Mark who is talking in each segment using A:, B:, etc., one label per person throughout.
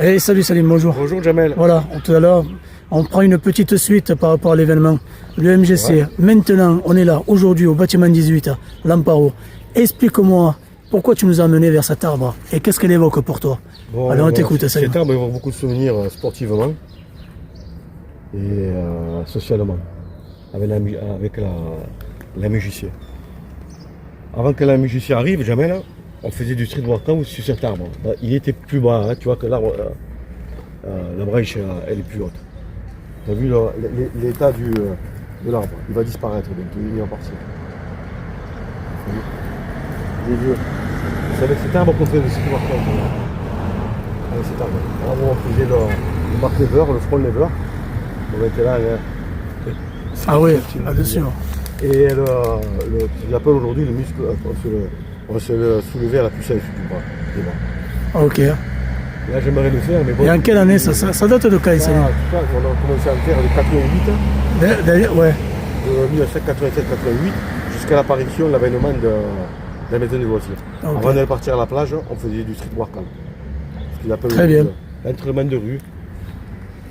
A: Hey, salut Salim, bonjour.
B: Bonjour Jamel.
A: Voilà, tout à l'heure, on prend une petite suite par rapport à l'événement. Le MGC,
B: Ouais.
A: maintenant, on est là, aujourd'hui, au bâtiment 18, Lamparo. Explique-moi pourquoi tu nous as amenés vers cet arbre et qu'est-ce qu'elle évoque pour toi. Allez, on t'écoute, Salim.
B: Cet arbre évoque beaucoup de souvenirs sportivement et socialement, avec la MJC. Avant que la MJC arrive, Jamel, on faisait du street workout sur cet arbre. Il était plus bas, hein, tu vois que l'arbre, la brèche, elle est plus haute. Tu as vu l'état de l'arbre, il va disparaître bientôt, il va partir. Il est vieux. C'est avec cet arbre qu'on fait du street workout. Avec cet arbre. Avant, on faisait le back lever, le front lever. On était là.
A: Ah oui, bien sûr.
B: Et il appelle aujourd'hui le muscle, on va se le soulever à la puissance du bras. Des bras.
A: Ok.
B: Là j'aimerais le faire, mais bon.
A: Et en quelle année ça date de quand, Salim?
B: On a commencé à le faire de 88,
A: D'ailleurs, ouais.
B: de 1987-88, jusqu'à l'apparition, l'avènement de la maison de loisirs.
A: Ok.
B: Avant de partir à la plage, on faisait du street workout. Ce qu'il appelle
A: Très bien.
B: l'entraînement de rue.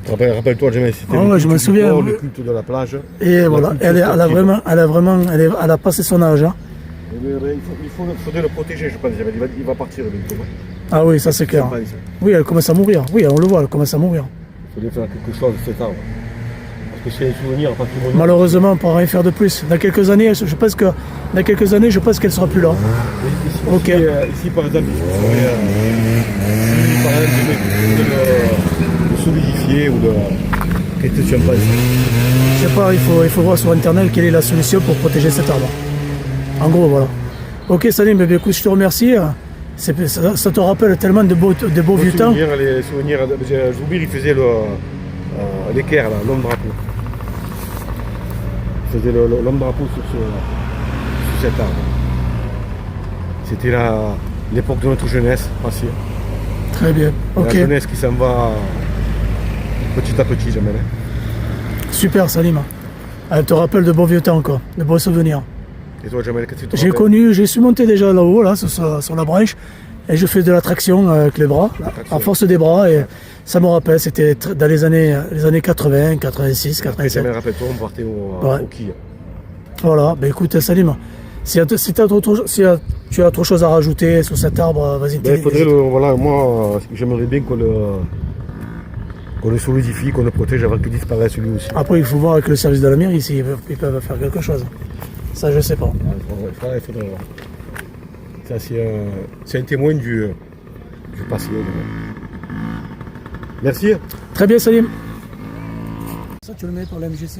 B: Rappelle-toi, jamais, c'était
A: Ah ouais, je me souviens.
B: le culte de la plage.
A: Et voilà, elle a passé son âge. Hein.
B: Il faudrait le protéger, je pense. Il va partir bientôt.
A: Ah oui, ça c'est clair.
B: Je pense.
A: Oui, elle commence à mourir. Oui, on le voit, elle commence à mourir.
B: Il faudrait faire quelque chose de cet arbre. Parce que c'est un souvenir patrimonial.
A: Malheureusement, on ne pourra rien faire de plus. Dans quelques années, je pense qu'elle sera plus là.
B: Ici,
A: Ok.
B: ici, par exemple, par exemple, de solidifier ou de. Qu'est-ce que tu en penses?
A: Je sais pas, il faut voir sur internet quelle est la solution pour protéger cet arbre. En gros, voilà. Ok Salim, bien, écoute, je te remercie. Ça te rappelle tellement de beaux vieux temps.
B: Les souvenirs, Joubir, il faisait l'équerre, l'homme drapeau. Il faisait l'homme drapeau sur cet arbre. C'était l'époque de notre jeunesse passée.
A: Très bien, ok.
B: La jeunesse qui s'en va petit à petit, jamais.
A: Super Salim. Elle te rappelle de beaux vieux temps, quoi, de beaux souvenirs.
B: Et toi, Jamel, qu'est-ce que tu te
A: J'ai
B: rappelles?
A: connu, je suis monté déjà là-haut, là, sur la branche, et je fais de la traction avec les bras, à force des bras, et ça me rappelle, c'était dans les années 80, 86, 87.
B: Jamel, rappelle-toi, on partait au quilles.
A: Voilà, ben écoute Salim, si tu as autre chose à rajouter sur cet arbre, vas-y.
B: Il faudrait voilà, moi, j'aimerais bien qu'on le solidifie, qu'on le protège avant qu'il disparaisse lui aussi.
A: Après, il faut voir avec le service de la mairie s'ils peuvent faire quelque chose. Ça, je sais pas.
B: Il faudrait voir. Ça, c'est un témoin du passé. Merci.
A: Très bien, Salim. Ça, tu le mets pour la MGC.